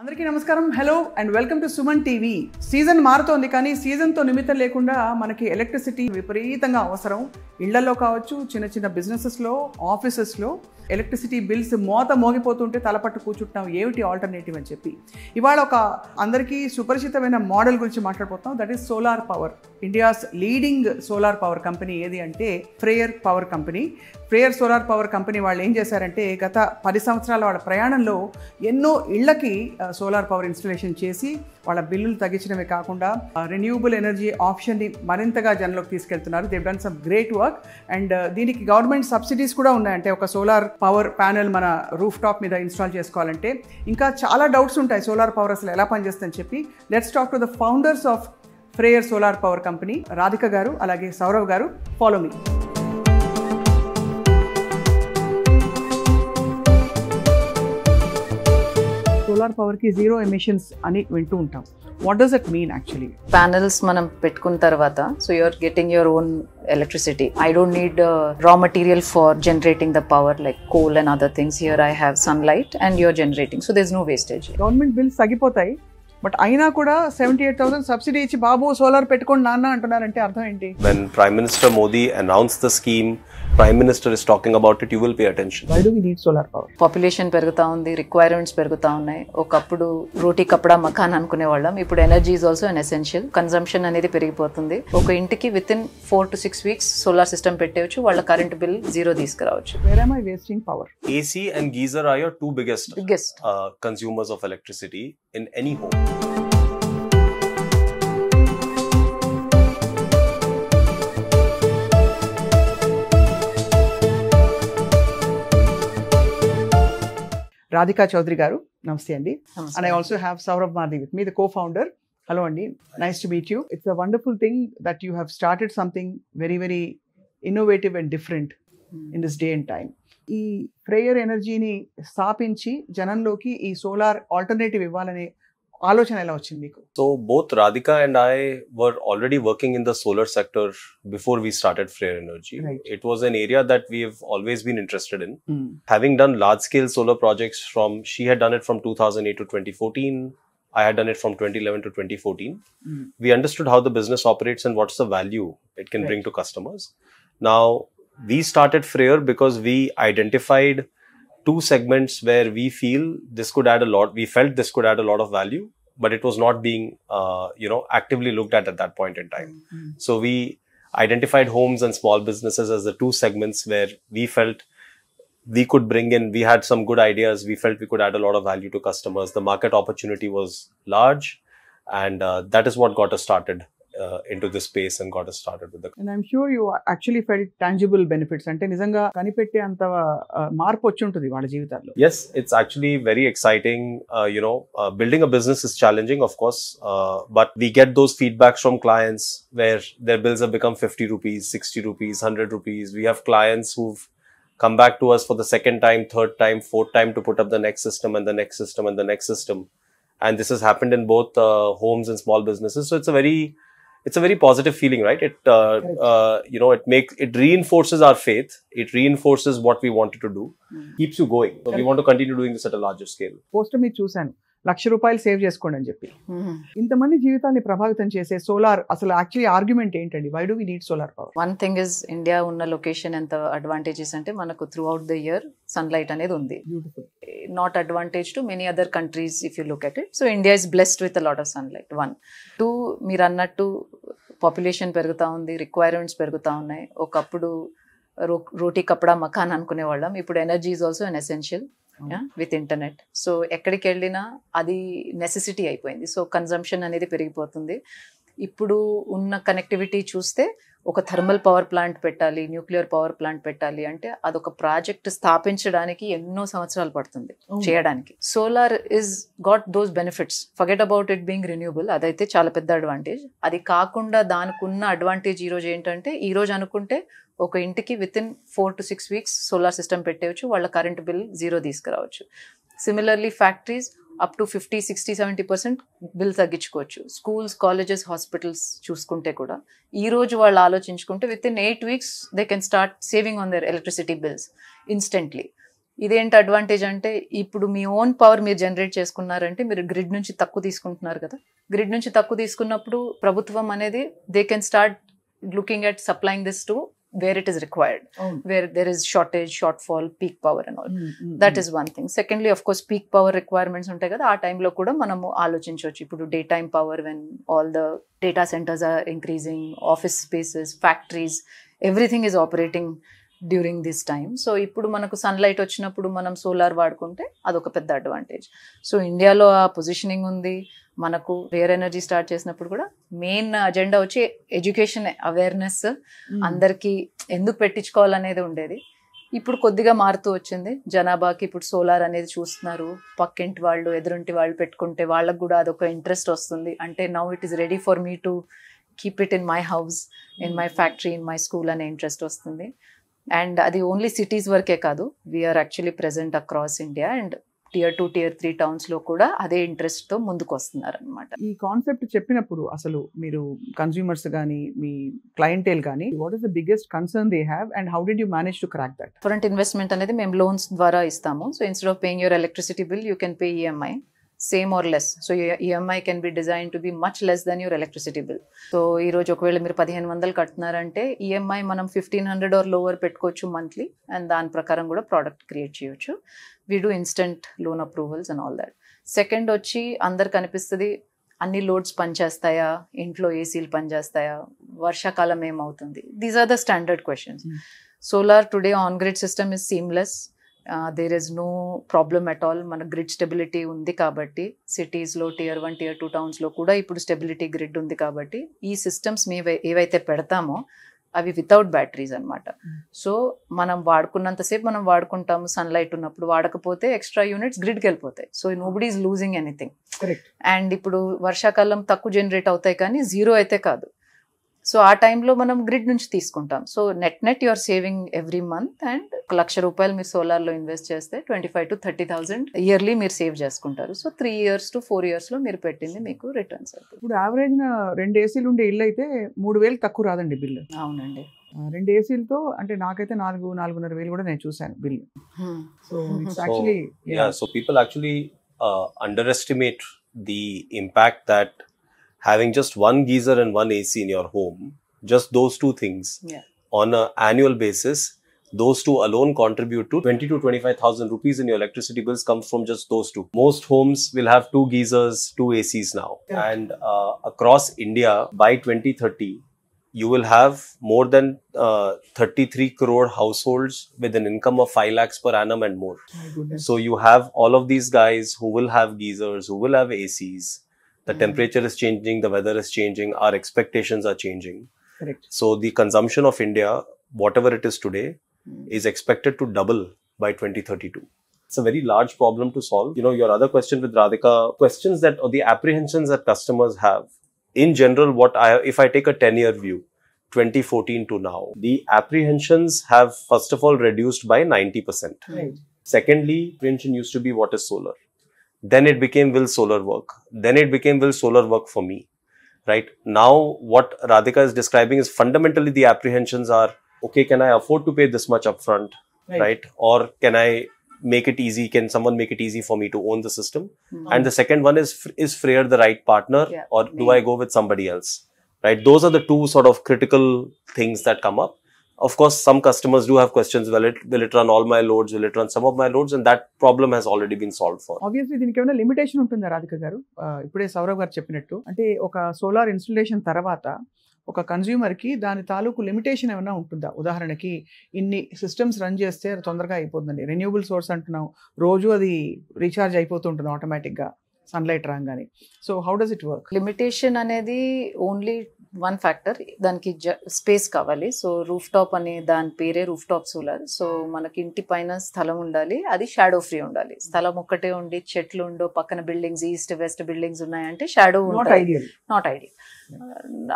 అందరికీ నమస్కారం. Hello and welcome to Suman TV. Season మారుతోంది కానీ సీజన్తో నిమిత్తం లేకుండా మనకి ఎలక్ట్రిసిటీ విపరీతంగా అవసరం. ఇళ్లలో కావచ్చు, చిన్న చిన్న బిజినెసెస్లో, ఆఫీసెస్లో ఎలక్ట్రిసిటీ బిల్స్ మోగిపోతుంటే తలపట్టు కూర్చుంటున్నాం, ఏమిటి ఆల్టర్నేటివ్ అని చెప్పి. ఇవాళ ఒక అందరికీ సుపరిచితమైన మోడల్ గురించి మాట్లాడుతున్నాం. That is solar power. India's leading solar power company ఏది అంటే Freyr power company. Freyr solar power company వాళ్ళు ఏం చేశారంటే గత 10 సంవత్సరాల వాళ్ళ ప్రయాణంలో ఎన్నో ఇళ్లకి సోలార్ పవర్ ఇన్స్టలేషన్ చేసి వాళ్ళ బిల్లులు తగ్గించడమే కాకుండా రెన్యూబుల్ ఎనర్జీ ఆప్షన్ని మరింతగా జనంలోకి తీసుకెళ్తున్నారు. They done some great work and దీనికి గవర్నమెంట్ సబ్సిడీస్ కూడా ఉన్నాయంటే ఒక సోలార్ పవర్ ప్యానెల్ మన రూఫ్ టాప్ మీద ఇన్స్టాల్ చేసుకోవాలంటే. ఇంకా చాలా డౌట్స్ ఉంటాయి సోలార్ పవర్ అసలు ఎలా పనిచేస్తుందని చెప్పి. Let's talk to the founders of Freyr solar power company, Radhika garu అలాగే Saurav garu. Follow me. Solar పవర్కి జీరో ఎమిషన్స్ అని వింటూ ఉంటాం. What does it mean actually? Panels మనం పెట్టుకున్న తర్వాత so you're getting your own electricity. I don't need raw material for generating the power like coal and other things. Here I have sunlight and you're generating. So there's no wastage. Government bills తగ్గిపోతాయి, but అయినా కూడా 78,000 subsidy ఇచ్చి బాబు solar పెట్టుకోండి నాన్న అంటున్నారంటే అర్థం ఏంటి? When Prime Minister Modi announced the scheme, Prime Minister is talking about it, you will pay attention. Why do we need solar power? Population పెరుగుతా ఉంది, రిక్వైర్మెంట్స్ పెరుగుతా ఉన్నాయి. ఒకప్పుడు రోటీ కపడా మకాన్ అనుకునే వాళ్ళం, ఇప్పుడు energy is also an essential. Consumption అనేది పెరిగిపోతుంది. ఒక ఇంటికి within 4 to 6 weeks solar system పెట్టేయచ్చు, వాళ్ళ కరెంట్ బిల్ జీరో తీసుకురావచ్చు. Where am I wasting power? AC and geyser are your two biggest consumers of electricity in any home. Radhika Chowdary garu, నమస్తే అండి. And I also have Saurav మాది with me, the co-founder. Hello అండి, nice to meet you. It's a wonderful thing that you have started something very very innovative and different in this day and time. ఈ Freyr ఎనర్జీని స్థాపించి జనంలోకి ఈ solar alternative ఇవ్వాలనే ఆలోచన ఎలా వచ్చింది మీకు? So both Radhika and I were already working in the solar sector before we started Freyr Energy. Right. It was an area that we have always been interested in. Having done large scale solar projects she had done it from 2008 to 2014. I had done it from 2011 to 2014. We understood how the business operates and what's the value it can bring to customers. Now, we started Freyr because we identified two segments where we feel this could add a lot. We felt this could add a lot of value, but it was not being, actively looked at that point in time. So we identified homes and small businesses as the two segments where we felt we could bring in. We had some good ideas. We felt we could add a lot of value to customers. The market opportunity was large, and that is what got us started into this space and got us started with the. And I'm sure you actually felt tangible benefits. అంటే నిజంగా కనిపెట్టే అంత మార్పు వచ్చి ఉంటుంది వాళ్ళ జీవితాల్లో. Yes, it's actually very exciting. Building a business is challenging, of course, but we get those feedbacks from clients where their bills have become 50 rupees, 60 rupees, 100 rupees. We have clients who've come back to us for the second time, third time, fourth time to put up the next system and the next system and the next system. And this has happened in both homes and small businesses. So it's a very positive feeling, right? It reinforces our faith. It reinforces what we wanted to do. Keeps you going. So we want to continue doing this at a larger scale. Poster మీద చూశాను, ₹1,00,000 save చేసుకోండి అని చెప్పి. ఇంతమంది జీవితాన్ని ప్రభావితం చేసే solar అసలు యాక్చువల్లీ ఆర్గ్యుమెంట్ ఏంటండి? Why do we need solar power? One thing is, India ఉన్న లొకేషన్ ఎంత అడ్వాంటేజెస్ అంటే మనకు throughout the year sunlight అనేది ఉంది. Beautiful. Not advantage to many other countries if you look at it. So India is blessed with a lot of sunlight. 1, 2, మీరు అన్నట్టు population పెరుగుతూ ఉంది, రిక్వైర్మెంట్స్ పెరుగుతూ ఉన్నాయి. ఒకప్పుడు రోటీ కపడా మకాన్ అనుకునే వాళ్ళం, ఇప్పుడు energy is also an essential with internet. So ఎక్కడికి వెళ్ళినా అది నెసెసిటీ అయిపోయింది. సో కన్జంప్షన్ అనేది పెరిగిపోతుంది. ఇప్పుడు ఉన్న కనెక్టివిటీ చూస్తే ఒక థర్మల్ పవర్ ప్లాంట్ పెట్టాలి, న్యూక్లియర్ పవర్ ప్లాంట్ పెట్టాలి అంటే అదొక ప్రాజెక్ట్ స్థాపించడానికి ఎన్నో సంవత్సరాలు పడుతుంది చేయడానికి. Solar is got those benefits. Forget about it being renewable, అదైతే చాలా పెద్ద అడ్వాంటేజ్. అది కాకుండా దానికి ఉన్న అడ్వాంటేజ్ ఈరోజు ఏంటంటే, ఈరోజు అనుకుంటే ఒక ఇంటికి within 4 to 6 weeks solar system పెట్టేయచ్చు, వాళ్ళ కరెంట్ బిల్ జీరో తీసుకురావచ్చు. Similarly factories up to 50, 60, 70% bill తగ్గించుకోవచ్చు. స్కూల్స్, కాలేజెస్, హాస్పిటల్స్ చూసుకుంటే కూడా ఈ రోజు వాళ్ళు ఆలోచించుకుంటే within 8 weeks they can start saving on their electricity bills instantly. ఇదేంటి అడ్వాంటేజ్ అంటే ఇప్పుడు మీ ఓన్ పవర్ మీరు జనరేట్ చేసుకున్నారంటే మీరు గ్రిడ్ నుంచి తక్కువ తీసుకుంటున్నారు కదా. గ్రిడ్ నుంచి తక్కువ తీసుకున్నప్పుడు ప్రభుత్వం అనేది they can start looking at supplying this to where it is required, where there is shortage, shortfall, peak power and all. That is one thing. Secondly, of course, peak power requirements ఉంటాయి కదా, ఆ టైంలో కూడా మనము ఆలోచించవచ్చు. ఇప్పుడు day time power, when all the data centers are increasing, office spaces, factories, everything is operating during this time. So ఇప్పుడు మనకు సన్లైట్ వచ్చినప్పుడు మనం సోలార్ వాడుకుంటే అదొక పెద్ద అడ్వాంటేజ్. సో ఇండియాలో ఆ పొజిషనింగ్ ఉంది. మనకు వేర్ ఎనర్జీ స్టార్ట్ చేసినప్పుడు కూడా మెయిన్ అజెండా వచ్చి ఎడ్యుకేషన్, అవేర్నెస్, అందరికీ ఎందుకు పెట్టించుకోవాలనేది ఉండేది. ఇప్పుడు కొద్దిగా మారుతూ వచ్చింది. జనాభాకి ఇప్పుడు సోలార్ అనేది చూస్తున్నారు. పక్కింటి వాళ్ళు, ఎదురింటి వాళ్ళు పెట్టుకుంటే వాళ్ళకు కూడా అదొక ఇంట్రెస్ట్ వస్తుంది. అంటే now it is ready for me to keep it in my house, in my factory, in my school అనే ఇంట్రెస్ట్ వస్తుంది. అండ్ అది ఓన్లీ సిటీస్ వరకే కాదు, we're actually present across India and Tier 2, Tier 3 టౌన్స్లో కూడా అదే ఇంట్రెస్ట్తో ముందుకు వస్తున్నారు అనమాట. ఈ కాన్సెప్ట్ చెప్పినప్పుడు అసలు మీరు కన్స్యూమర్స్ కానీ మీ క్లయింటేల్ కానీ what is the biggest concern they have and how did you manage to crack that? Front investment అనేది మేము లోన్స్ ద్వారా ఇస్తాము. So instead of paying your electricity bill you can pay EMI. Same or less. So EMI can be design to be much less than your electricity bill. So ఈరోజు ఒకవేళ మీరు 1500 కడుతున్నారంటే EMI మనం 1500 or lower పెట్టుకోవచ్చు monthly, and దాని ప్రకారం కూడా product create చేయొచ్చు. We do instant loan approvals and all that. Second వచ్చి అందరికి అనిపిస్తుంది అన్ని లోడ్స్ పనిచేస్తాయా, ఇంట్లో ఏసీలు పనిచేస్తాయా, వర్షాకాలం ఏమవుతుంది. These are the standard questions. Solar today on grid system is seamless. There is no problem at all. మన గ్రిడ్ స్టెబిలిటీ ఉంది కాబట్టి సిటీస్లో Tier 1, Tier 2 టౌన్స్లో కూడా ఇప్పుడు స్టెబిలిటీ గ్రిడ్ ఉంది కాబట్టి ఈ సిస్టమ్స్ మేము ఏవైతే పెడతామో అవి వితౌట్ బ్యాటరీస్ అనమాట. సో మనం వాడుకున్నంతసేపు మనం వాడుకుంటాము. సన్లైట్ ఉన్నప్పుడు వాడకపోతే ఎక్స్ట్రా యూనిట్స్ గ్రిడ్కి వెళ్ళిపోతాయి. So nobody is losing anything. And ఇప్పుడు వర్షాకాలం తక్కువ జనరేట్ అవుతాయి కానీ జీరో అయితే కాదు. సో ఆ టైంలో మనం గ్రిడ్ నుంచి తీసుకుంటాం. So net you are saving every month. And ₹1,00,000 మీరు సోలార్లో ఇన్వెస్ట్ చేస్తే 25,000 to 30,000 ఇయర్లీ మీరు సేవ్ చేసుకుంటారు. సో 3 years to 4 yearsలో మీరు పెట్టింది మీకు రిటర్న్స్ అవుతుంది. ఇప్పుడు యావరేజ్ 2 ఏసీలు ఉండే ఇల్లు అయితే 3,000 తక్కువ రాదండి బిల్లు. అవునండి. 2 ఏసీలతో అంటే నాకైతే 4,500 కూడా నేను చూసాను bill. So it's actually so people actually underestimate the impact that having just one geyser and one AC in your home, just those two things, on an annual basis, those two alone contribute to 20,000 to 25,000 rupees in your electricity bills comes from just those two. Most homes will have 2 geysers, 2 ACs now. And across India by 2030, you will have more than 33 crore households with an income of 5 lakhs per annum and more. So you have all of these guys who will have geysers, who will have ACs. The temperature is changing, the weather is changing, our expectations are changing. Correct. So the consumption of India, whatever it is today, is expected to double by 2032. It's a very large problem to solve. You know, your other question with Radhika, questions that, or the apprehensions that customers have. In general, if I take a 10-year view, 2014 to now, the apprehensions have first of all reduced by 90%. Right. Secondly, apprehension used to be what is solar. Then it became, will solar work? Then it became, will solar work for me? Right? Now, what Radhika is describing is fundamentally the apprehensions are, okay, can I afford to pay this much upfront? Right? Or can I make it easy? Can someone make it easy for me to own the system? And the second one is Freyr the right partner, or do I go with somebody else? Right? Those are the two sort of critical things that come up. Of course, some customers do have questions. Will it run all my loads? Will it run some of my loads? And that problem has already been solved for. Obviously దీనికి ఏమైనా limitation ఉంటుందా రాధిక గారు? ఇప్పుడే సౌరవ్ గారు చెప్పినట్టు, అంటే ఒక solar installation తర్వాత ఒక కన్జ్యూమర్కి దాని తాలూకు లిమిటేషన్ ఏమైనా ఉంటుందా? ఉదాహరణకి ఇన్ని సిస్టమ్స్ రన్ చేస్తే తొందరగా అయిపోతుందండి. రెన్యూబుల్ సోర్స్ అంటున్నాం, రోజు అది రీఛార్జ్ అయిపోతుంటుంది ఆటోమేటిక్గా సన్లైట్ రాగానే. So how does it work? Limitation అనేది ఓన్లీ వన్ ఫ్యాక్టర్. దానికి స్పేస్ కావాలి. సో రూఫ్ టాప్ అనే దాని పేరే రూఫ్ టాప్ సోలార్. సో మనకి ఇంటి పైన స్థలం ఉండాలి, అది షాడో ఫ్రీ ఉండాలి. స్థలం ఒక్కటే ఉండి చెట్లు ఉండో, పక్కన బిల్డింగ్స్, ఈస్ట్ వెస్ట్ బిల్డింగ్స్ ఉన్నాయంటే shadow not ideal.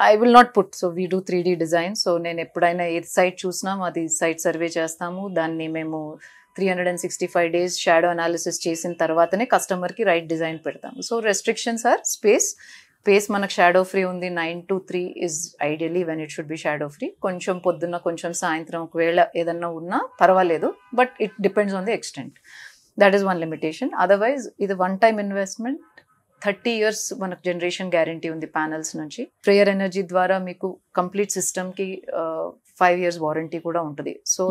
I will not put. So we do 3D design. So నేను ఎప్పుడైనా ఏ సైట్ చూసినాం అది సైట్ సర్వే చేస్తాము. దాన్ని మేము 365 days షాడో అనాలిసిస్ చేసిన తర్వాతనే కస్టమర్కి రైట్ డిజైన్ పెడతాము. So restrictions are space pace మనకు షాడో ఫ్రీ ఉంది 9 to 3 is ideally when it should be shadow free. కొంచెం పొద్దున్న కొంచెం సాయంత్రం ఒకవేళ ఏదన్నా ఉన్నా పర్వాలేదు, but it depends on the extent. That is one limitation. Otherwise ఇది వన్ టైమ్ ఇన్వెస్ట్మెంట్, 30 years మనకు జనరేషన్ గ్యారంటీ ఉంది ప్యానల్స్ నుంచి. ప్రేయర్ ఎనర్జీ ద్వారా మీకు కంప్లీట్ సిస్టమ్కి 5 years వారంటీ కూడా ఉంటుంది. సో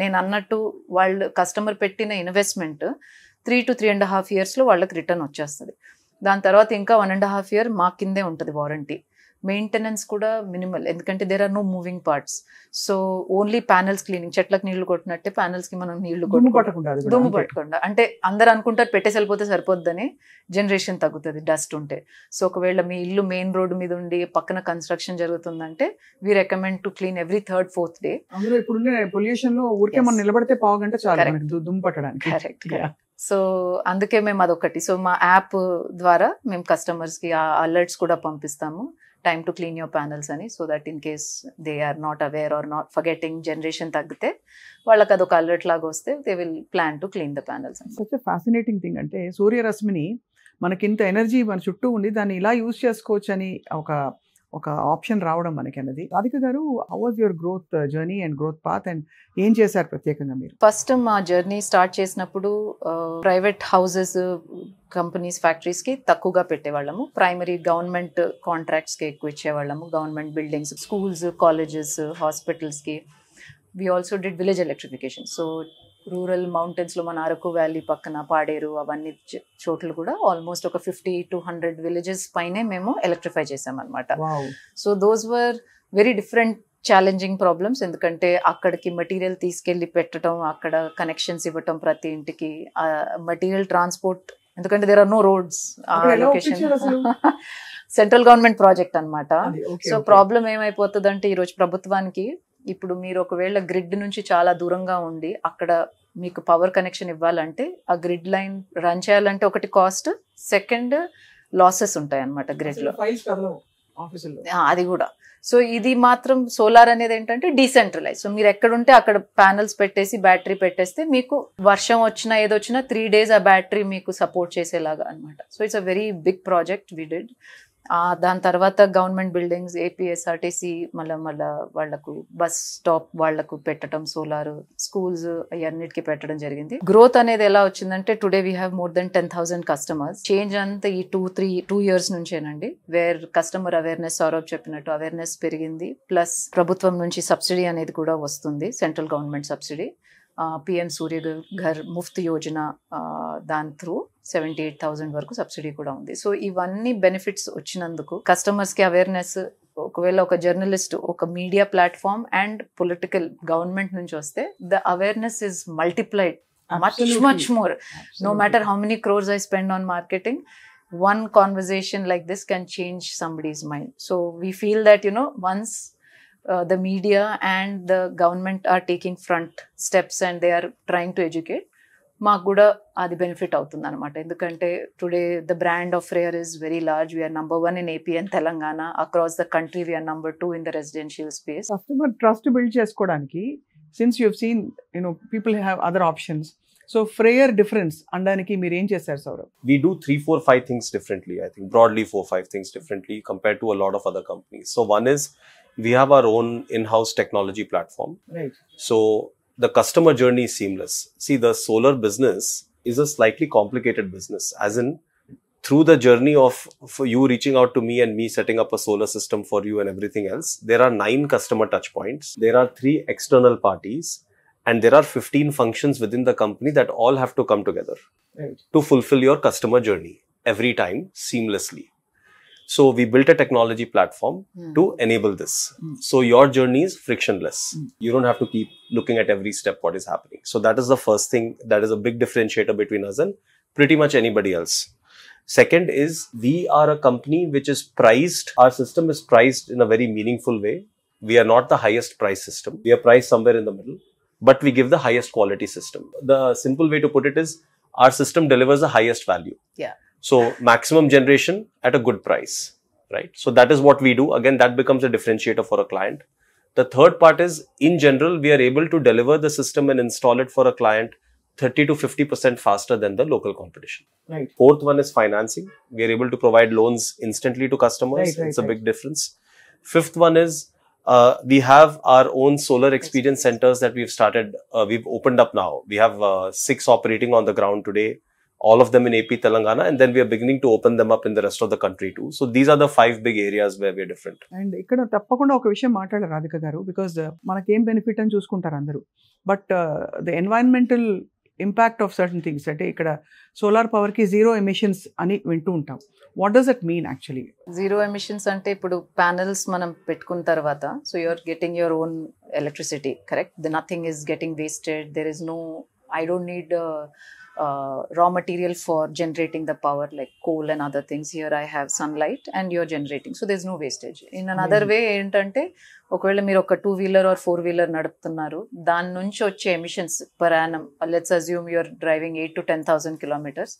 నేను అన్నట్టు వాళ్ళు కస్టమర్ పెట్టిన ఇన్వెస్ట్మెంట్ 3 to 3.5 years వాళ్ళకి రిటర్న్ వచ్చేస్తుంది. దాని తర్వాత ఇంకా 1.5 year మా కిందే ఉంటుంది వారంటీ. మెయింటెనెన్స్ కూడా మినిమల్, ఎందుకంటే there are no moving parts. So only panels cleaning, చెట్లకు నీళ్లు కొట్టినట్టే ప్యానల్స్ కి మనం నీళ్లు దుమ్ము పట్టకుండా. అంటే అందరు అనుకుంటారు పెట్టేసి వెళ్ళిపోతే సరిపోద్దని, జనరేషన్ తగ్గుతుంది డస్ట్ ఉంటే. సో ఒకవేళ మీ ఇల్లు మెయిన్ రోడ్ మీద ఉండి పక్కన కన్స్ట్రక్షన్ జరుగుతుందంటే we recommend to clean every 3rd, 4th day. అందులో ఇప్పుడు పొల్యూషన్ లో ఊరికే మనం నిలబడితే పావు గంట చాలు దుమ్ము పట్టడానికి. కరెక్ట్. సో అందుకే మేము అదొకటి. సో మా యాప్ ద్వారా మేము కస్టమర్స్ కి అలర్ట్స్ కూడా పంపిస్తాము, time to clean your panels అని. So that in case they are not aware or not forgetting, generation తగ్గితే వాళ్ళకి అదొక అలర్ట్ లాగా వస్తే they will plan to clean the panels. Such fascinating thing. అంటే సూర్యరశ్మిని మనకి ఇంత ఎనర్జీ మన చుట్టూ ఉంది, దాన్ని ఇలా యూజ్ చేసుకోవచ్చు అని ఒక ఆప్షన్ రావడం మనకి అన్నది. Radhika garu, how was your growth journey and growth path, and ఏం చేశారు ప్రత్యేకంగా మీరు? ఫస్ట్ మా జర్నీ స్టార్ట్ చేసినప్పుడు ప్రైవేట్ హౌసెస్, కంపెనీస్, ఫ్యాక్టరీస్కి తక్కువగా పెట్టేవాళ్ళము. ప్రైమరీ గవర్నమెంట్ కాంట్రాక్ట్స్కి ఎక్కువ ఇచ్చేవాళ్ళము. గవర్నమెంట్ బిల్డింగ్స్, స్కూల్స్, కాలేజెస్, హాస్పిటల్స్కి. We also did village electrification. So rural మౌంటైన్స్లో మన అరకు వ్యాలీ పక్కన పాడేరు అవన్నీ చోట్ల కూడా ఆల్మోస్ట్ ఒక 50 to 100 విలేజెస్ పైనే మేము ఎలక్ట్రిఫై చేసామన్నమాట. So those were very different challenging problems. ఎందుకంటే అక్కడికి మెటీరియల్ తీసుకెళ్ళి పెట్టడం, అక్కడ కనెక్షన్స్ ఇవ్వటం ప్రతి ఇంటికి, మెటీరియల్ ట్రాన్స్పోర్ట్, ఎందుకంటే there are no roads location. Central government project అన్నమాట. సో ప్రాబ్లం ఏమైపోతుంది అంటే ఈరోజు ప్రభుత్వానికి, ఇప్పుడు మీరు ఒకవేళ గ్రిడ్ నుంచి చాలా దూరంగా ఉండి అక్కడ మీకు పవర్ కనెక్షన్ ఇవ్వాలంటే ఆ గ్రిడ్ లైన్ రన్ చేయాలంటే ఒకటి కాస్ట్, సెకండ్ లాసెస్ ఉంటాయి అన్నమాట గ్రిడ్ లో, అది కూడా. సో ఇది మాత్రం సోలార్ అనేది ఏంటంటే డీసెంట్రలైజ్. సో మీరు ఎక్కడుంటే అక్కడ ప్యానల్స్ పెట్టేసి బ్యాటరీ పెట్టేస్తే మీకు వర్షం వచ్చినా ఏదొచ్చినా 3 days ఆ బ్యాటరీ మీకు సపోర్ట్ చేసేలాగా అనమాట. So it's a very big project we did. దాని తర్వాత గవర్నమెంట్ బిల్డింగ్స్, ఏపీఎస్ఆర్టీసీ, మళ్ళీ వాళ్లకు బస్ స్టాప్ వాళ్లకు పెట్టడం, సోలార్, స్కూల్స్ అన్నిటికీ పెట్టడం జరిగింది. గ్రోత్ అనేది ఎలా వచ్చిందంటే today we have more than 10,000 customers. Change అంతా ఈ 2 years నుంచేనండి. వేర్ కస్టమర్ అవేర్నెస్, సౌరభ్ చెప్పినట్టు అవేర్నెస్ పెరిగింది. ప్లస్ ప్రభుత్వం నుంచి సబ్సిడీ అనేది కూడా వస్తుంది, సెంట్రల్ గవర్నమెంట్ సబ్సిడీ. పిఎం సూర్య ఘర్ ముఫ్త్ యోజన, దాని త్రూ 78,000 వరకు సబ్సిడీ కూడా ఉంది. సో ఇవన్నీ బెనిఫిట్స్ వచ్చినందుకు కస్టమర్స్ కి అవేర్నెస్, ఒకవేళ ఒక జర్నలిస్ట్, ఒక media platform and political government నుంచి వస్తే the awareness is multiplied much more. No matter how many crores I spend on marketing, one conversation like this can change somebody's mind. So we feel that, once the media and the government are taking front steps and they are trying to educate, మాకు కూడా అది benefit అవుతుంది అనమాట. ఎందుకంటే today the brand of Freyr is very large. We're number 1 in AP and Telangana. Across the country we're number 2 in the residential space. Customer trust build చేసుకోవడానికి, since you have seen people have other options, so Freyr difference అనడానికి మీరు ఏం చేశారు Saurabh? We do 3, 4, 5 things differently. I think broadly 4, 5 things differently compared to a lot of other companies. So one is we have our own in-house technology platform. Right. So the customer journey is seamless. See, the solar business is a slightly complicated business, as in through the journey of for you reaching out to me and me setting up a solar system for you and everything else, there are 9 customer touch points. There are 3 external parties, and there are 15 functions within the company that all have to come together, right, to fulfill your customer journey every time seamlessly. So we built a technology platform to enable this. So your journey is frictionless. You don't have to keep looking at every step what is happening. So that is the first thing. That is a big differentiator between us and pretty much anybody else. Second is we are a company which is priced. Our system is priced in a very meaningful way. We are not the highest price system. We are priced somewhere in the middle, but we give the highest quality system. The simple way to put it is our system delivers the highest value. Yeah. So maximum generation at a good price, right? So that is what we do. Again, that becomes a differentiator for a client. The third part is, in general, we are able to deliver the system and install it for a client 30 to 50% faster than the local competition. Right. Fourth one is financing. We are able to provide loans instantly to customers. Right, It's a right. big difference. Fifth one is we have our own solar experience centers that we've started. We've opened up now. We have 6 operating on the ground today, all of them in AP, Telangana, and then we are beginning to open them up in the rest of the country too. So these are the 5 big areas where we're different. And ఇక్కడ తప్పకుండా ఒక విషయం మాట్లాడారు రాధిక గారు, because మనకేం benefit అని చూసుకుంటారు అందరూ, but the environmental impact of certain things, అంటే ఇక్కడ సోలార్ పవర్కి జీరో ఎమిషన్స్ అని వింటూ ఉంటాం. What does that mean actually? Zero emissions అంటే ఇప్పుడు ప్యానెల్స్ మనం పెట్టుకున్న తర్వాత, so you're getting your own electricity, correct? The nothing is getting wasted. There is no, I don't need raw material for generating the power like coal and other things. Here I have sunlight and you're generating, so there's no wastage. In another way ఏంటంటే, ఒకవేళ మీరు ఒక 2-wheeler or 4-wheeler నడుపుతున్నారు, దాని నుంచి వచ్చే emissions per annum, let's assume you're driving 8 to 10,000 kilometers,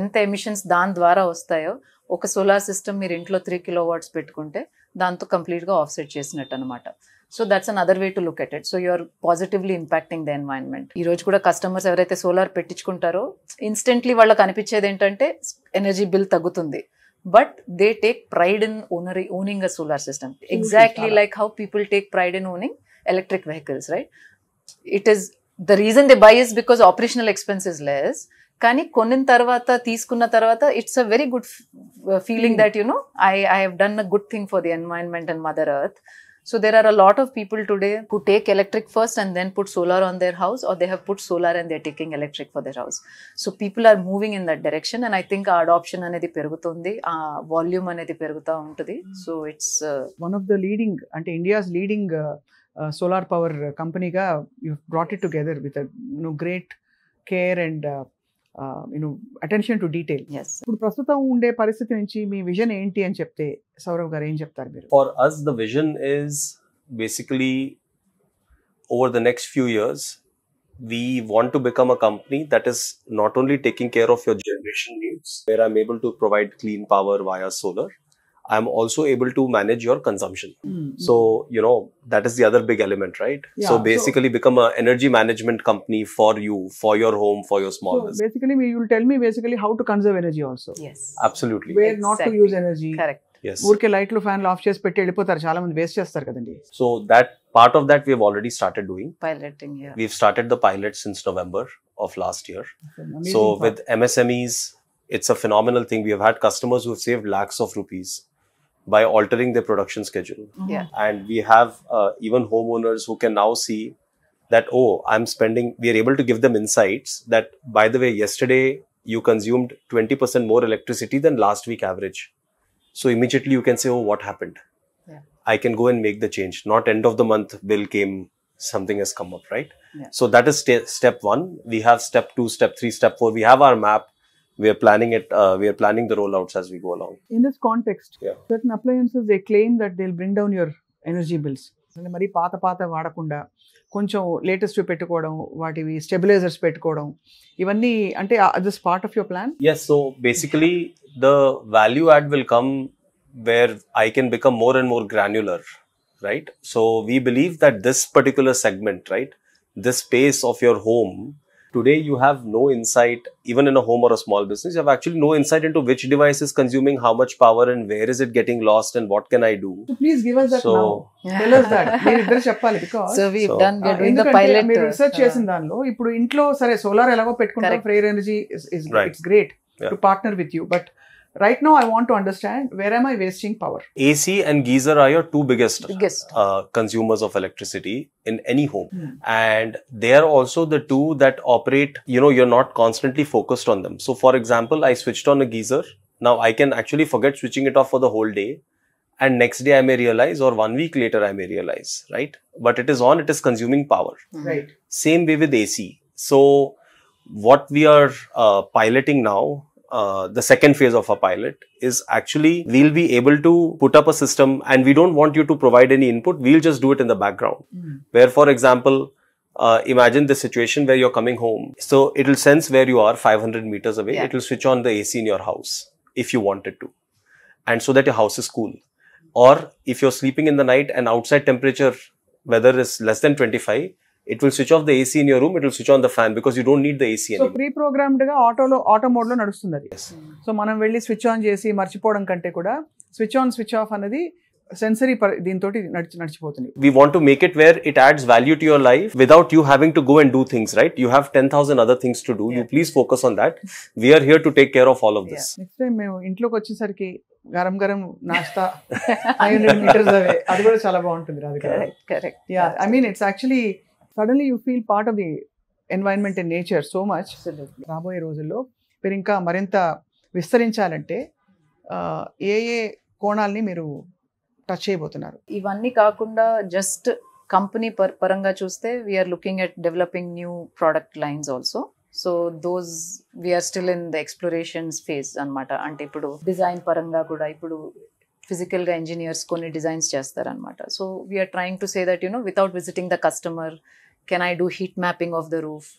ఎంత emissions దాని ద్వారా వస్తాయో ఒక సోలార్ సిస్టమ్ మీరు ఇంట్లో 3 kilowatts పెట్టుకుంటే దాంతో కంప్లీట్గా ఆఫ్సెట్ చేసినట్టు అనమాట. So that's another way to look at it. So you're positively impacting the environment. ఈ రోజు కూడా కస్టమర్స్ ఎవరైతే సోలార్ పెట్టించుకుంటారో ఇన్స్టెంట్లీ వాళ్ళకి అనిపించేది ఏంటంటే ఎనర్జీ బిల్ తగ్గుతుంది, but they take pride in owning a solar system. Exactly like how people take pride in owning electric vehicles, right? It is the reason they by is because operational expense is less. కానీ కొన్న తర్వాత, తీసుకున్న తర్వాత, it's a very good feeling that I have done a good thing for the environment and mother earth. So there are a lot of people today who take electric first and then put solar on their house, or they have put solar and they're taking electric for their house. So people are moving in that direction, and I think our adoption anedi perugutundi, volume anedi peruguta untadi. So it's one of the leading, ante India's leading solar power company ga you've brought it together with a great care and attention to detail. yes. ఇప్పుడు ప్రస్తుతం ఉండే పరిస్థితి నుంచి మీ vision ఏంటి అని చెప్తే సౌరవ్ గారు ఏం చెప్తారు మీరు? For us, the vision is basically over the next few years, we want to become a company that is not only taking care of your generation needs, where I'm able to provide clean power via solar, I'm also able to manage your consumption. So, that is the other big element, right? Yeah, so basically become an energy management company for you, for your home, for your small business. Basically, you will tell me basically how to conserve energy also. Yes. Absolutely. Where not to Exactly. use energy. Correct. Yes. ఊరికే లైట్లు ఫ్యాన్లు of చేసి పెట్టి వెళ్ళిపోతారు, చాలా మంది waste చేస్తారు కదండి. So that part of that we have already started doing. Piloting here. We've started the pilot since November of last year. Amazing So part. with MSMEs, it's a phenomenal thing. We have had customers who have saved lakhs of rupees by altering their production schedule. Yeah. And we have even homeowners who can now see that, we are able to give them insights that, by the way, yesterday you consumed 20% more electricity than last week average. So immediately you can say, what happened? Yeah. I can go and make the change. Not end of the month bill came, something has come up, right? Yeah. So that is step 1. We have step 2, step 3, step 4. We have our map. We are planning it. We are planning the rollouts as we go along. In this context, Yeah. certain appliances, they claim that they'll bring down your energy bills. అంటే మరి పాత వాడకుండా కొంచెం latest పెట్టుకోవడం, వాటివి stabilisers పెట్టుకోవడం, ఇవన్నీ అంటే this part of your plan? Yes. So basically, the value add will come where I can become more and more granular, right? So we believe that this particular segment, right, this space of your home, today you have no insight, even in a home or a small business, you have actually no insight into which device is consuming how much power and where is it getting lost and what can I do. So please give us that So- now. Tell us that. మీరు ఇద్దరు చెప్పాలి, because So we've So- done, we're doing the ఎందుకంటే pilot. మీరు research చేసిన దానిలో ఇప్పుడు ఇంట్లో సరే సోలార్ ఎలాగో పెట్టుకుంటాం, Correct. Free energy Right. It's great Yeah. To partner with you, but right now I want to understand where am I wasting power? AC and geyser are your 2 biggest Biggest. consumers of electricity in any home. And they are also the 2 that operate, you're not constantly focused on them. So for example, I switched on a geyser. Now I can actually forget switching it off for the whole day. And next day I may realize, or 1 week later I may realize, right? But it is on, it is consuming power. Right. Same way with AC. So what we are piloting now, the second phase of our pilot is actually we'll be able to put up a system, and we don't want you to provide any input. We'll just do it in the background. Where, for example, imagine the situation where you're coming home. So it'll sense where you are 500 meters away. Yeah. It'll switch on the AC in your house if you wanted to. And so that your house is cool. Or if you're sleeping in the night and outside temperature, weather is less than 25, it will switch off the AC in your room, it will switch on the fan because you don't need the AC so anymore. Pre programmed గా auto mode లో నడుస్తుంది అది. So మనం వెళ్ళి switch on చేసి మర్చిపోవడం కంటే కూడా స్విచ్ ఆన్ స్విచ్ ఆఫ్ అనేది సెన్సరీ దీంతో నడిచిపోతుంది. We want to make it where it adds value to your life without you having to go and do things, right? You have 10,000 other things to do. You please focus on that. We are here to take care of all of this. Next time మేము ఇంట్లోకి వచ్చేసరికి garam నాస్తా 500 meters అవే, అది కూడా చాలా బాగుంటుంది Radhika. Correct. Yeah, I mean it's actually suddenly you feel part of the environment and nature so much. Absolutely. రాబోయే రోజుల్లో మీరు ఇంకా మరింత విస్తరించాలంటే ఏ కోణాల్ని మీరు టచ్ చేయబోతున్నారు? ఇవన్నీ కాకుండా జస్ట్ కంపెనీ పరంగా చూస్తే we're looking at developing new product lines also. So those we're still in the explorations phase అనమాట. అంటే ఇప్పుడు డిజైన్ పరంగా కూడా ఇప్పుడు ఫిజికల్గా ఇంజనీర్స్ కొన్ని డిజైన్స్ చేస్తారనమాట. So we're trying to say that without visiting the customer, can I do heat mapping of the roof?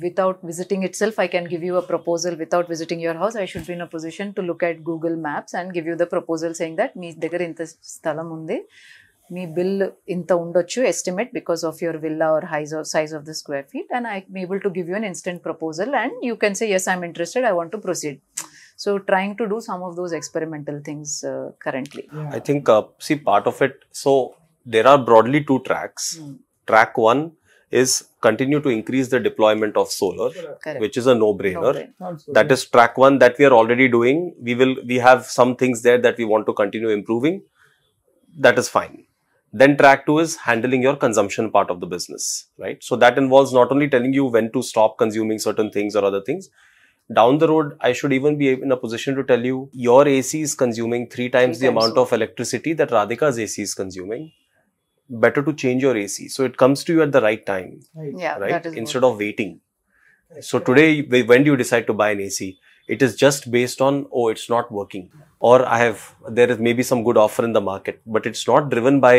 Without visiting itself, I can give you a proposal. Without visiting your house, I should be in a position to look at Google Maps and give you the proposal saying that మీ దగ్గర ఇంత స్థలం ఉంది, మీ bill ఇంత ఉండొచ్చు estimate because of your villa or size of the square feet, and I'm able to give you an instant proposal and you can say yes, I'm interested, I want to proceed. So trying to do some of those experimental things currently. I think, see, part of it, so there are broadly two tracks. Track one is continue to increase the deployment of solar, Correct. which is a no-brainer. Sounds good. That is track one that we are already doing. We have some things there that we want to continue improving. That is fine. Then track two is handling your consumption part of the business, right? So that involves not only telling you when to stop consuming certain things or other things. Down the road, I should even be in a position to tell you your AC is consuming 3 times the amount of electricity that Radhika's AC is consuming. Better to change your AC so it comes to you at the right time, Yeah, right? that is Instead of waiting. So today, when do you decide to buy an AC? It is just based on, oh, it's not working, or there is maybe some good offer in the market, but it's not driven by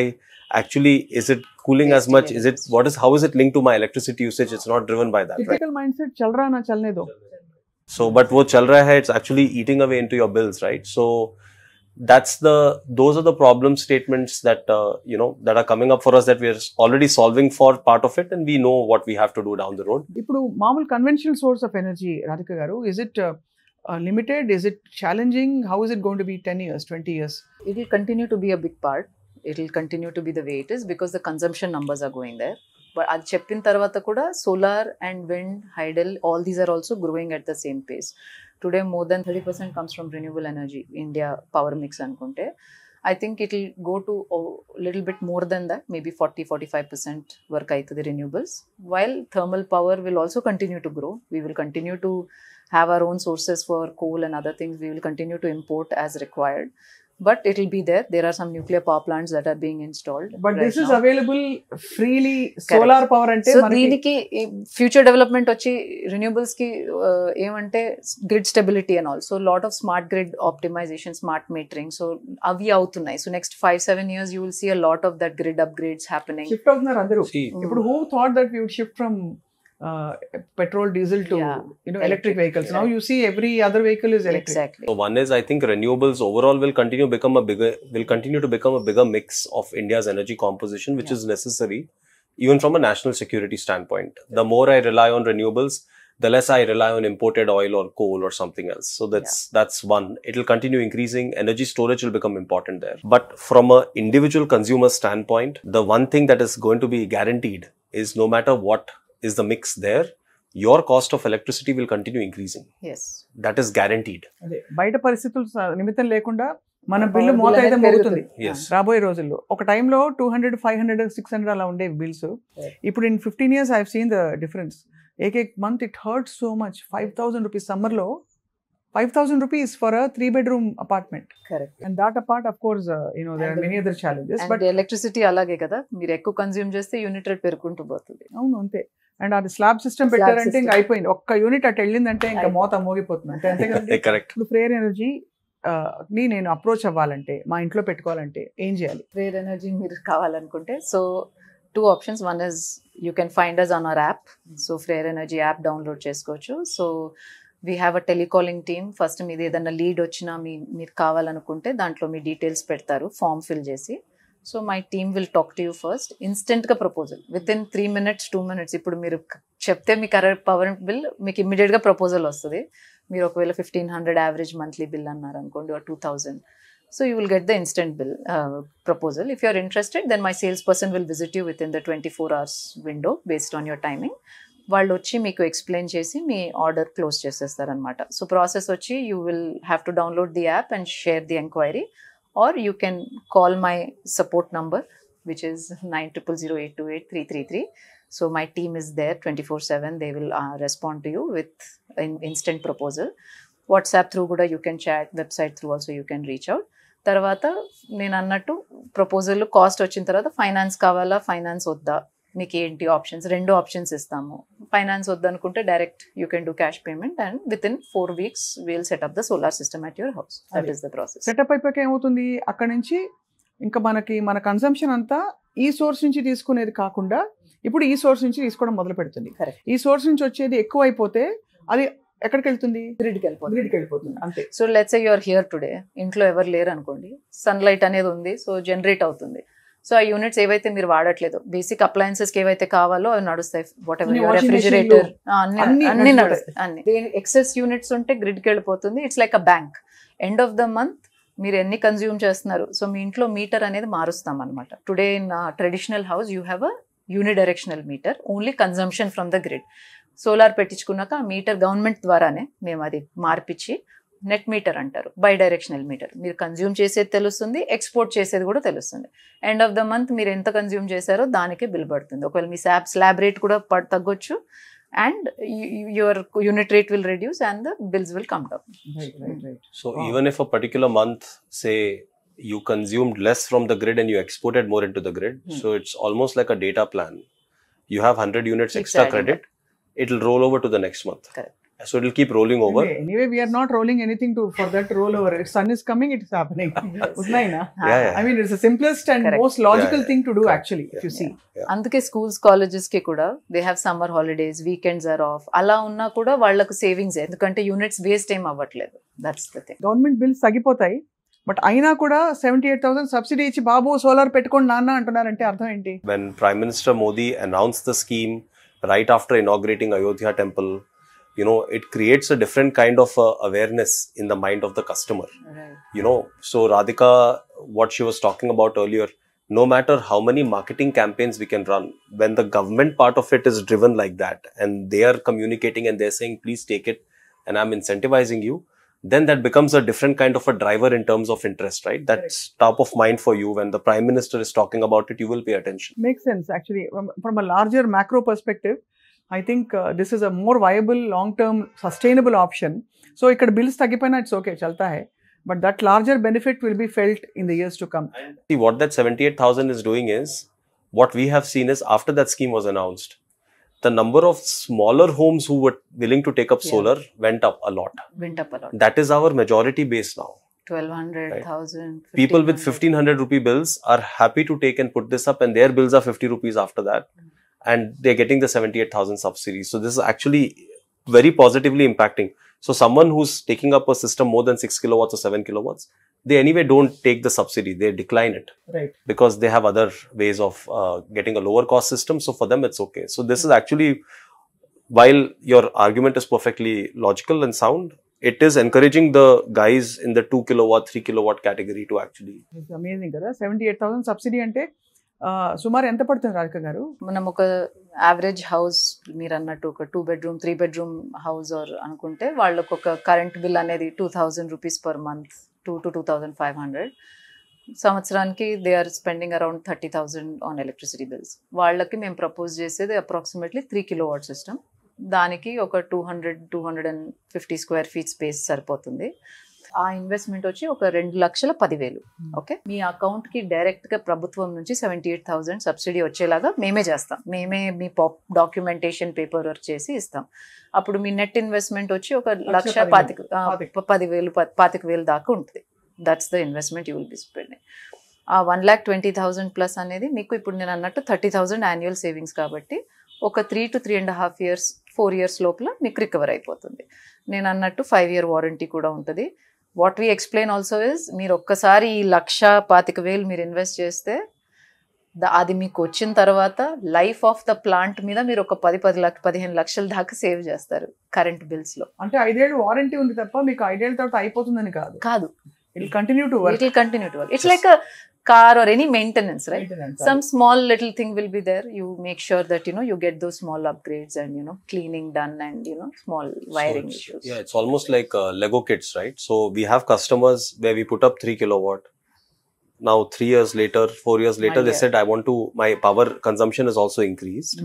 actually, is it cooling as much? How is it linked to my electricity usage? It's not driven by that, right? Typical mindset चल रहा ना चलने दो. So, but wo chal raha hai, it's actually eating away into your bills, right? So, those are the problem statements that that are coming up for us, that we are already solving for part of it, and we know what we have to do down the road. ఇప్పుడు మామూలు conventional source of energy Radhika garu, is it limited? Is it challenging? How is it going to be 10 years, 20 years? It will continue to be a big part. It will continue to be the way it is because the consumption numbers are going there. But అది చెప్పిన తర్వాత కూడా solar and wind, hydel, all these are also growing at the same pace. Today more than 30% comes from renewable energy. India power mix anukunte, I think it will go to a little bit more than that, maybe 40-45% work aitadi renewables, while thermal power will also continue to grow. We will continue to have our own sources for coal and other things. We will continue to import as required, but it will be there. There are some nuclear power plants that are being installed. But right this is now. available freely. Solar power ante so మనకి దీనికి future development వచ్చి renewables కి ఏమంటే grid stability and also lot of smart grid optimisation, smart metering, so అవి అవుతున్నాయి. So next 5-7 years you will see a lot of that grid upgrades happening. Shift అవుతున్నారు అందరూ. See, ఇప్పుడు who thought that we would shift from petrol, diesel to Yeah. electric Electric, vehicles? yeah. Now you see every other vehicle is electric. Exactly. so one is, I think renewables overall will continue to become a bigger mix of India's energy composition, which is necessary even from a national security standpoint. The more I rely on renewables, the less I rely on imported oil or coal or something else. So that's one. It will continue increasing. Energy storage will become important there. But from a individual consumer standpoint, the one thing that is going to be guaranteed is no matter what is the mix there, your cost of electricity will continue increasing. Yes. That is guaranteed. అదే బయట పరిస్థితులు నిమిత్తం లేకుండా మన bill Power bill మోత అయితే అనేది మోగుతుంది Yes. రాబోయే రోజుల్లో. ఒక టైంలో 200, 500, 600 అలా ఉండే బిల్స్. ఇప్పుడు in 15 years I have seen the difference. ఏక్ month it hurts so much. 5,000 rupees సమ్మర్లో, 5,000 rupees for a 3-bedroom apartment. Correct. And that apart, of course, there are many other challenges. And But electricity అలాగే కదా, మీరు ఎక్కువ consume చేస్తే unit rate పెరుగుకుంటూ పోతుంది. అవును అంతే. అండ్ అది స్లాబ్ సిస్టమ్ Slab పెట్టారంటే system. ఇంకా అయిపోయింది. ఒక్క యూనిట్ అటు వెళ్ళిందంటే ఇంకా మోత మోగిపోతుంది అంటే. అంతే కదండి. Correct. ఇప్పుడు ఫ్రేర్ ఎనర్జీ నేను అప్రోచ్ అవ్వాలంటే, మా ఇంట్లో పెట్టుకోవాలంటే ఏం చేయాలి? Rare energy మీరు కావాలనుకుంటే, so 2 options. One is you can find us on our app. So Frere Energy app download చేసుకోవచ్చు. So we have a telecalling team. First మీది ఏదైనా లీడ్ వచ్చినా మీరు కావాలనుకుంటే దాంట్లో మీ డీటెయిల్స్ పెడతారు, ఫామ్ ఫిల్ చేసి so my team will talk to you first. ఇన్స్టెంట్గా proposal with in 3 minutes 2 minutes. ఇప్పుడు మీరు చెప్తే మీ కరెంట్ పవర్ బిల్ మీకు ఇమ్మీడియట్గా ప్రపోజల్ వస్తుంది. మీరు ఒకవేళ 1500 యావరేజ్ మంత్లీ బిల్ అన్నారు అనుకోండి, or 2000. So you will get the instant bill proposal. If you are interested, then my salesperson will visit you within the 24 hours window based on your timing. వాళ్ళు వచ్చి మీకు explain చేసి మీ order close చేసేస్తారనమాట. So process వచ్చి you will have to download the app and share the enquiry, or you can call my support number which is 9008283333. So my team is there 24/7. They will respond to you with an instant proposal. WhatsApp through kuda you can chat, website through also you can reach out. తర్వాత నేను అన్నట్టు proposal cost వచ్చిన తర్వాత finance కావాలా, finance వద్దా, మీకు ఏంటి options, 2 options ఇస్తాము. ఫైనాన్స్ వద్దనుకుంటే direct you can do cash payment and within 4 weeks we'll set up the solar system at your house. That is the process. Setup అయిపోయాక ఏమవుతుంది, అక్కడ నుంచి ఇంకా మన కన్సంప్షన్ అంతా ఈ సోర్స్ నుంచి తీసుకునేది కాకుండా ఇప్పుడు ఈ సోర్స్ నుంచి తీసుకోవడం మొదలు పెడుతుంది. ఈ సోర్స్ నుంచి వచ్చేది ఎక్కువ అయిపోతే అది ఎక్కడికి వెళ్తుంది, గ్రిడ్కి వెళ్ళిపోతుంది అంతే. So let's say you are here today, ఇంట్లో ఎవరు లేరు అనుకోండి, సన్లైట్ అనేది ఉంది, సో జనరేట్ అవుతుంది. సో ఆ యూనిట్స్ ఏవైతే మీరు వాడట్లేదు, బేసిక్ అప్లయన్సెస్ ఏవైతే కావాలో అవి నడుస్తాయి. వాట్ ఎవర్ రెఫ్రిజిరేటర్ అన్ని నడుస్తాయి. అన్ని ఎక్సెస్ యూనిట్స్ ఉంటే గ్రిడ్కి వెళ్ళిపోతుంది. It's like a bank. End of the month మీరు ఎన్ని కన్జ్యూమ్ చేస్తున్నారు, సో మీ ఇంట్లో మీటర్ అనేది మారుస్తాం అనమాట. Today in traditional house you have a unidirectional meter, only consumption from the grid. Solar పెట్టించుకున్నాక ఆ మీటర్ గవర్నమెంట్ ద్వారానే మేము అది మార్పిచ్చి నెట్ మీటర్ అంటారు, బై డైరెక్షనల్ మీటర్. మీరు కన్జ్యూమ్ చేసేది తెలుస్తుంది, ఎక్స్పోర్ట్ చేసేది కూడా తెలుస్తుంది. ఎండ్ ఆఫ్ ద మంత్ మీరు ఎంత కన్జ్యూమ్ చేశారో దానికే బిల్ పడుతుంది. ఒకవేళ మీ స్లాబ్ రేట్ కూడా తగ్గొచ్చు, and your unit rate will reduce and the bills will come down. Right. So even if a particular month, say, you consumed less from the grid and you exported more into the grid, so it's almost like a data plan. You have 100 units extra credit, it'll roll over to the next month. Correct. So it'll keep rolling over. Anyway, we are not rolling anything for that rollover. If sun is coming, it is happening. Yeah. I mean, it's the simplest and most logical thing to do actually, if you see. అందుకే schools colleges కి కూడా they have summer holidays, weekends are off. అలా ఉన్నా కూడా వాళ్ళకు savings, ఎందుకంటే units waste ఏం అవ్వట్లేదు. That's the thing. Government bills తగ్గిపోతాయి, బట్ అయినా కూడా 78,000 సబ్సిడీ ఇచ్చి బాబు సోలార్ పెట్టుకోండి నాన్న అంటున్నారంటే అర్థం ఏంటి? When Prime Minister Modi announced the scheme right after inaugurating Ayodhya temple, you know, it creates a different kind of awareness in the mind of the customer. Right. You know, so Radhika, what she was talking about earlier, no matter how many marketing campaigns we can run, when the government part of it is driven like that and they are communicating and they're saying, please take it and I'm incentivizing you, then that becomes a different kind of a driver in terms of interest, right? That's top of mind for you. When the Prime Minister is talking about it, you will pay attention. Makes sense actually. From a larger macro perspective, I think this is a more viable, long-term, sustainable option. So, ikkada bills tagipayna it's okay, chalta hai. But that larger benefit will be felt in the years to come. See, what that 78,000 is doing is, what we have seen is after that scheme was announced, the number of smaller homes who were willing to take up solar went up a lot. That is our majority base now. 1,200, Right. 1,000. People with 1,500 rupee bills are happy to take and put this up, and their bills are 50 rupees after that. And they're getting the 78,000 subsidy. So this is actually very positively impacting. So someone who's taking up a system more than 6 kilowatts or 7 kilowatts, they anyway don't take the subsidy. They decline it. Right. Because they have other ways of getting a lower cost system. So for them, it's okay. So this is actually, while your argument is perfectly logical and sound, it is encouraging the guys in the 2 kilowatt, 3 kilowatt category to actually. It's amazing కదా. 78,000 subsidy అంటే సుమారు ఎంత పడుతుంది రాధిక గారు? మనం ఒక average house మీరు అన్నట్టు ఒక 2 bedroom 3 bedroom హౌస్ ఆర్ అనుకుంటే వాళ్ళకు ఒక కరెంట్ బిల్ అనేది 2,000 రూపీస్ పర్ మంత్, 2 to 2,500. సంవత్సరానికి they are spending around 30,000 on electricity bills. వాళ్ళకి మేము ప్రపోజ్ చేసేది అప్రాక్సిమేట్లీ 3 kilowatt సిస్టమ్. దానికి ఒక 250 square feet స్పేస్ సరిపోతుంది. ఆ ఇన్వెస్ట్మెంట్ వచ్చి ఒక 2,10,000. ఓకే, మీ అకౌంట్ కి డైరెక్ట్ గా ప్రభుత్వం నుంచి 78,000 సబ్సిడీ వచ్చేలాగా మేమే చేస్తాం. మేమే మీ డాక్యుమెంటేషన్ పేపర్ వర్క్ చేసి ఇస్తాం. అప్పుడు మీ నెట్ ఇన్వెస్ట్మెంట్ వచ్చి ఒక 1,10,000 దాకా ఉంటుంది. That's the investment you will be spending. ఆ 1,20,000 ప్లస్ అనేది మీకు ఇప్పుడు నేను అన్నట్టు 30,000 యాన్యువల్ సేవింగ్స్ కాబట్టి ఒక 3 to 3.5 years 4 years లోపల మీకు రికవర్ అయిపోతుంది. నేను అన్నట్టు 5-year వారంటీ కూడా ఉంటుంది. What we explain also is, మీరు ఒక్కసారి ఈ 1,25,000 మీరు ఇన్వెస్ట్ చేస్తే అది మీకు వచ్చిన తర్వాత లైఫ్ ఆఫ్ ద ప్లాంట్ మీద మీరు ఒక 15 లక్షల దాకా సేవ్ చేస్తారు కరెంట్ బిల్స్ లో. అంటే 5 ఏళ్ళు వారంటీ ఉంది తప్ప మీకు 5 ఏళ్ళ తర్వాత అయిపోతుందని కాదు. కాదు, it will continue to work. It will continue to work. It's like a car or any maintenance, right? Some small little thing will be there. You make sure that you get those small upgrades and cleaning done and small wiring issues. Yeah, it's almost like Lego kits, right? So we have customers where we put up 3 kilowatt. Now 3 years later, 4 years later, they said, my power consumption has also increased.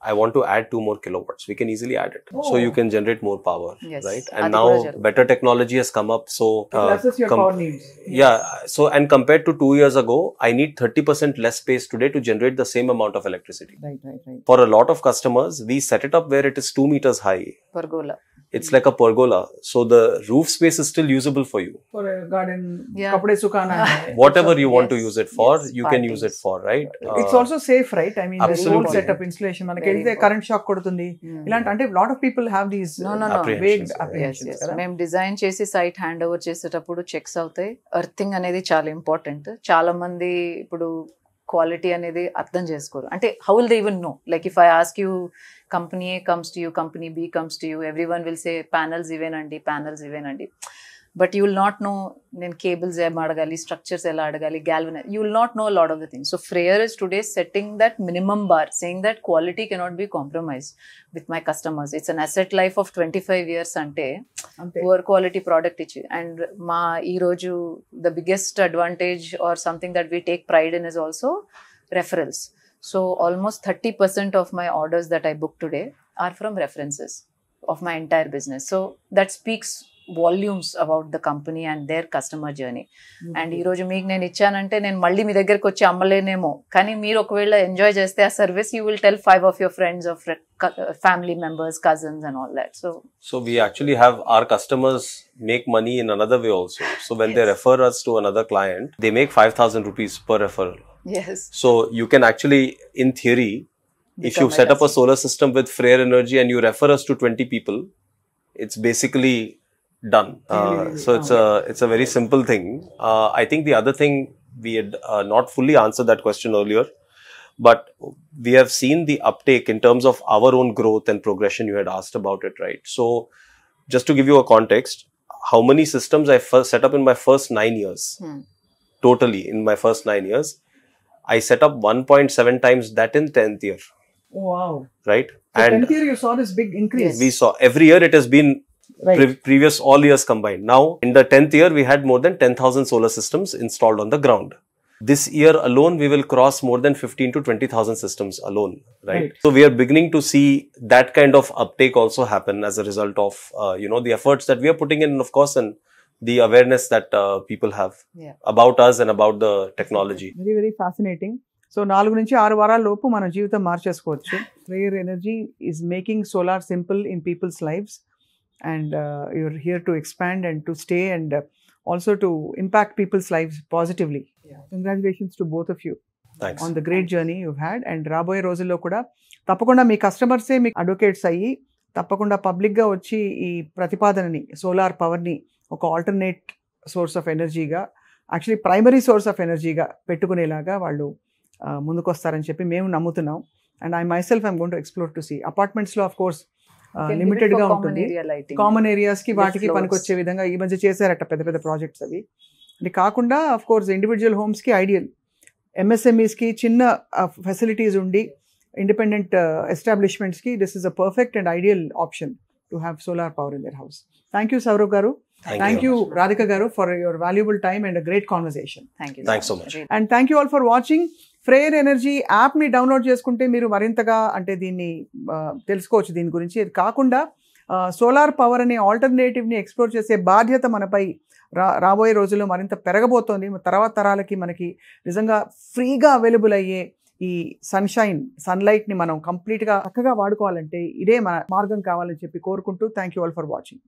I want to add 2 more kilowatts. We can easily add it. So you can generate more power, Yes. right? And now better technology has come up. So That's your power needs. yeah. So and compared to 2 years ago, I need 30% less space today to generate the same amount of electricity. Right. For a lot of customers, we set it up where it is 2 meters high. Pergola. It's like a pergola. So the roof space is still usable for you. For a garden, Yeah. kapde sukana. Whatever you want to Yes, use it for, yes, you can use it parties. for, right? It's also safe, right? I mean, the Absolutely. whole setup, installation, మనకి Very వెళ్తే current shock కొడుతుంది ఇలాంటి, అంటే lot of people have these No. Apprehensions. vague apprehensions. కదా? మేము design చేసి site hand over చేసేటప్పుడు checks అవుతాయి. ఎర్తింగ్ అనేది చాలా ఇంపార్టెంట్. చాలా మంది ఇప్పుడు క్వాలిటీ అనేది అర్థం చేసుకోరు. అంటే how will they even know? Like if I ask you, company A comes to you, company B comes to you, everyone will say panels ఇవేనండి. But you will not know నేను cables ఏం అడగాలి, structures ఎలా అడగాలి, galvanise, you will not know lot of the things. So Freyr is today setting that minimum bar, saying that quality cannot be compromise with my customers. It's an asset life of 25 years అంటే అంతే. Poor quality product ఇచ్చి. And మా ఈరోజు the biggest advantage or something that we take pride in is also referrals. So almost 30% of my orders that I book today are from references of my entire business. So that speaks volumes about the company and their customer journey. And ఈ రోజు మీకు నేను ఇచ్చానంటే నేను మళ్ళీ మీ దగ్గరికి వచ్చి అమ్మలేనేమో, కానీ మీరు ఒకవేళ ఎంజాయ్ చేస్తే ఆ service, you will tell 5 of your friends or family members, cousins and all that. So we actually have our customers make money in another way also. So when they refer us to another client, they make 5,000 rupees per referral. yes, So you can actually, in theory, if you Become my set up a customer. solar system with Freyr Energy and you refer us to 20 people, it's basically done. So it's a very simple thing. I think the other thing, we had not fully answered that question earlier, but we have seen the uptake in terms of our own growth and progression. You had asked about it, right? So just to give you a context, how many systems I first set up in my first 9 years, totally in my first 9 years, I set up 1.7 times that in 10th year, Wow. right? So And 10th year you saw this big increase. we saw every year it has been Right. previous all years combined. Now in the 10th year we had more than 10,000 solar systems installed on the ground. This year alone we will cross more than 15 to 20,000 systems alone, right? So we are beginning to see that kind of uptake also happen as a result of the efforts that we are putting in, of course, and the awareness that people have Yeah. about us and about the technology. Very very fascinating. So 4 నుంచి 6 వారాల లోపు మన జీవితం మార్చేసుకోవచ్చు. Freyr Energy is making solar simple in people's lives, and you're here to expand and to stay and also to impact people's lives positively. Congratulations to both of you Thanks. on the great journey you've had. And రాబోయే రోజుల్లో కూడా తప్పకుండా మీ కస్టమర్సే మీకు advocates అయ్యి తప్పకుండా పబ్లిక్గా వచ్చి ఈ ప్రతిపాదనని, సోలార్ పవర్ని ఒక ఆల్టర్నేట్ సోర్స్ ఆఫ్ ఎనర్జీగా, యాక్చువల్లీ ప్రైమరీ సోర్స్ ఆఫ్ ఎనర్జీగా పెట్టుకునేలాగా వాళ్ళు ముందుకు వస్తారని చెప్పి మేము నమ్ముతున్నాం. And I myself I'm going to explore to see. అపార్ట్మెంట్స్లో ఆఫ్ కోర్స్ లిమిటెడ్గా ఉంటుంది. కామన్ ఏరియాస్కి వాటికి పనికొచ్చే విధంగా ఈ మధ్య చేశారట పెద్ద పెద్ద ప్రాజెక్ట్స్ అవి. అది కాకుండా అఫ్ కోర్స్ ఇండివిజువల్ హోమ్స్కి ఐడియల్, ఎంఎస్ఎంఈస్కి చిన్న ఫెసిలిటీస్ ఉండి ఇండిపెండెంట్ ఎస్టాబ్లిష్మెంట్స్కి this is a perfect and ideal option to have solar power in their house. Thank you Saurav garu. Thank you Radhika garu for your valuable time and a great conversation. Thanks so much. And thank you all for watching. Freyr Energy app ని download చేసుకుంటే మీరు మరింతగా అంటే దీన్ని తెలుసుకోవచ్చు దీని గురించి. ఇది కాకుండా సోలార్ పవర్ అనే ఆల్టర్నేటివ్ ని ఎక్స్ప్లోర్ చేసే బాధ్యత మనపై రాబోయే రోజుల్లో మరింత పెరగబోతోంది. తర్వాత తరాలకి మనకి నిజంగా ఫ్రీగా అవైలబుల్ అయ్యే ఈ సన్లైట్ ని మనం కంప్లీట్ గా చక్కగా వాడుకోవాలంటే ఇదే మన మార్గం కావాలని చెప్పి కోరుకుంటూ thank you all for watching.